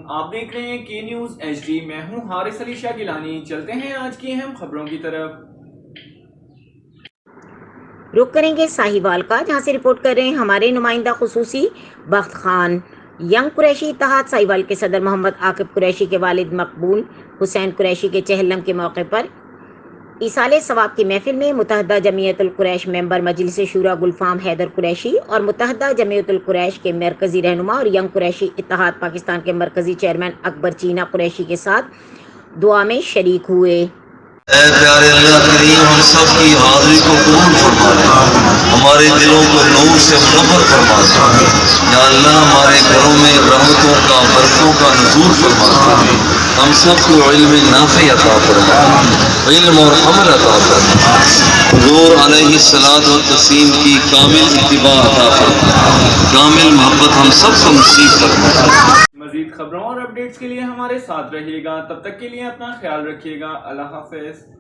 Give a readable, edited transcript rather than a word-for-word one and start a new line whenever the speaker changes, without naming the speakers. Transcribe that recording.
آپ دیکھ رہے ہیں کے نیوز ایچ ڈی۔ میں ہوں حارث علی شاہ گیلانی۔ چلتے ہیں آج کی اہم خبروں کی طرف۔
رخ کریں گے ساہیوال کا، جہاں سے رپورٹ کر رہے ہیں ہمارے نمائندہ خصوصی بخت خان۔ ینگ قریشی اتحاد ساہیوال کے صدر محمد عاقب قریشی کے والد مقبول حسین قریشی کے چہلم کے موقع پر ایصال ثواب کی محفل میں متحدہ جمعیت القریش ممبر مجلس شورا گلفام حیدر قریشی اور متحدہ جمعیت القریش کے مرکزی رہنما اور ینگ قریشی اتحاد پاکستان کے مرکزی چیئرمین اکبر چینا قریشی کے ساتھ دعا میں شریک ہوئے۔
اے پیارے اللہ کریم، ہم سب کی حاضری کو قبول فرما لے، ہمارے دلوں کو نور سے منور فرما دے۔ یا اللہ ہمارے گھروں میں رحمتوں کا برکتوں کا نزول فرما دے، ہم سب کو علم نافع عطا فرما، علم اور عمل عطا فرما، حضور علیہ الصلوۃ والتسلیم کی کامل اتباع عطا فرما، کامل محبت ہم سب کو نصیب فرما۔
مزید خبروں اور اپڈیٹس کے لیے ہمارے ساتھ رہیے گا، تب تک کے لیے اپنا خیال رکھیے گا۔ اللہ حافظ۔